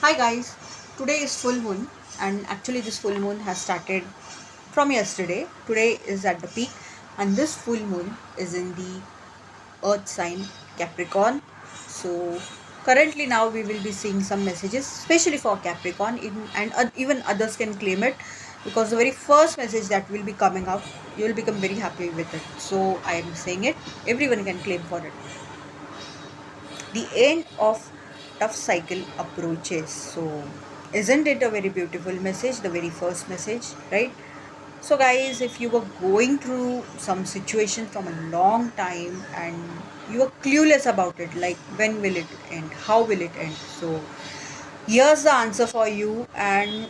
Hi guys, today is full moon and actually this full moon has started from yesterday. Today is at the peak and this full moon is in the earth sign Capricorn. So currently now we will be seeing some messages especially for Capricorn and even others can claim it because the very first message that will be coming up you will become very happy with it. So I am saying it, everyone can claim for it. The end of tough cycle approaches. So isn't it a very beautiful message, the very first message, right? So guys, if you were going through some situation from a long time and you were clueless about it, like when will it end, how will it end, so here's the answer for you. And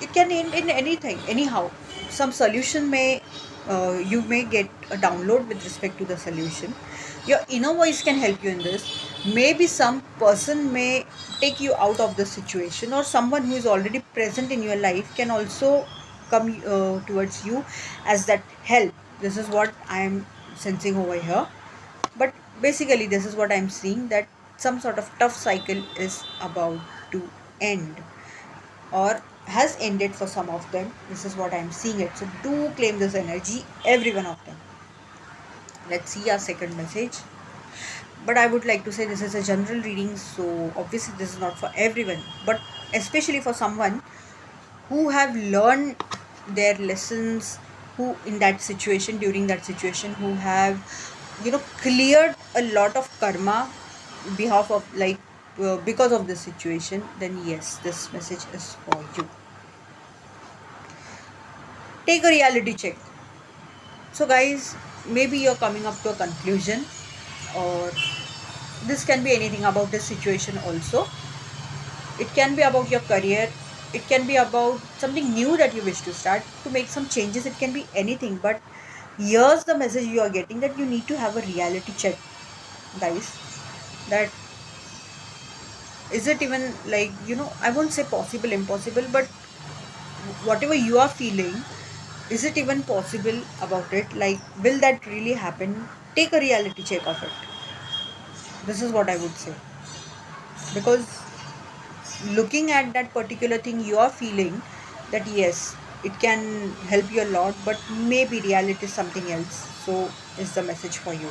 it can end in anything anyhow. Some solution may you may get a download with respect to the solution. Your inner voice can help you in this. Maybe some person may take you out of the situation, or someone who is already present in your life can also come towards you as that help. This is what I am sensing over here. But basically this is what I'm seeing, that some sort of tough cycle is about to end or has ended for some of them. This is what I'm seeing it. So do claim this energy, every one of them. Let's see our second message. But I would like to say this is a general reading, so obviously this is not for everyone, but especially for someone who have learned their lessons, who in that situation, during that situation, who have cleared a lot of karma behalf of because of this situation. Then yes, this message is for you. Take a reality check. So guys, maybe you're coming up to a conclusion, or this can be anything about this situation also. It can be about your career, it can be about something new that you wish to start, to make some changes. It can be anything, but here's the message you are getting, that you need to have a reality check, guys. That is it even, I won't say possible, impossible, but whatever you are feeling, is it even possible about it? Like, will that really happen? Take a reality check of it. This is what I would say. Because looking at that particular thing, you are feeling that yes, it can help you a lot, but maybe reality is something else. So, is the message for you.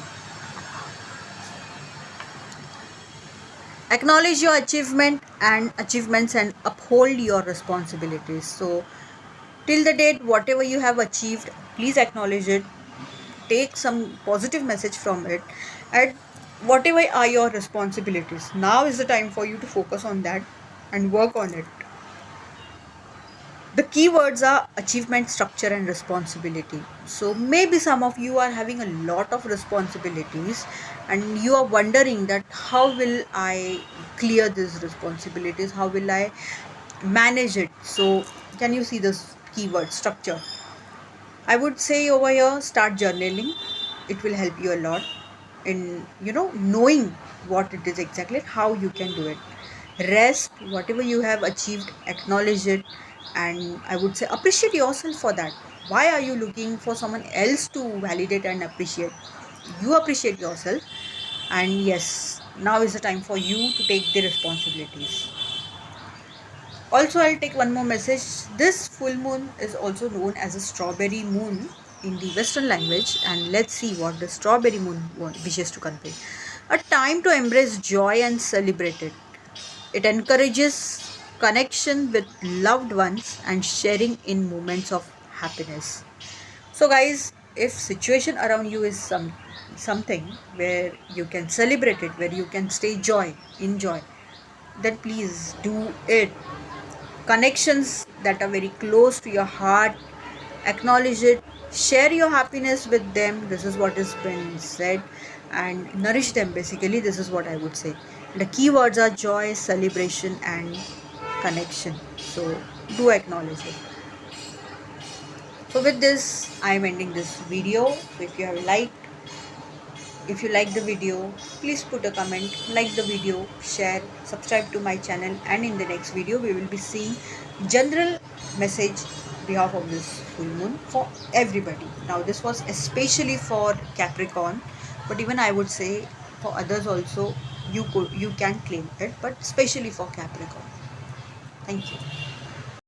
Acknowledge your achievements and uphold your responsibilities. So, till the date, whatever you have achieved, please acknowledge it, take some positive message from it, and whatever are your responsibilities, now is the time for you to focus on that and work on it. The keywords are achievement, structure, and responsibility. So maybe some of you are having a lot of responsibilities and you are wondering that how will I clear these responsibilities, how will I manage it. So can you see this keyword structure? I would say over here, start journaling. It will help you a lot in knowing what it is exactly, how you can do it. Rest, whatever you have achieved, acknowledge it, and I would say appreciate yourself for that. Why are you looking for someone else to validate and appreciate? You appreciate yourself, and yes, now is the time for you to take the responsibilities. Also, I'll take one more message. This full moon is also known as a strawberry moon in the Western language, and let's see what the strawberry moon wishes to convey. A time to embrace joy and celebrate it. It encourages connection with loved ones and sharing in moments of happiness. So, guys, if situation around you is something where you can celebrate it, where you can stay enjoy, then please do it. Connections that are very close to your heart, acknowledge it, share your happiness with them. This is what has been said, and nourish them. Basically, this is what I would say. The keywords are joy, celebration, and connection. So, do acknowledge it. So, with this, I am ending this video. So, if you like the video, please put a comment, like the video, share, subscribe to my channel, and in the next video we will be seeing general message behalf of this full moon for everybody. Now this was especially for Capricorn, but even I would say for others also, you can claim it, but especially for Capricorn. Thank you.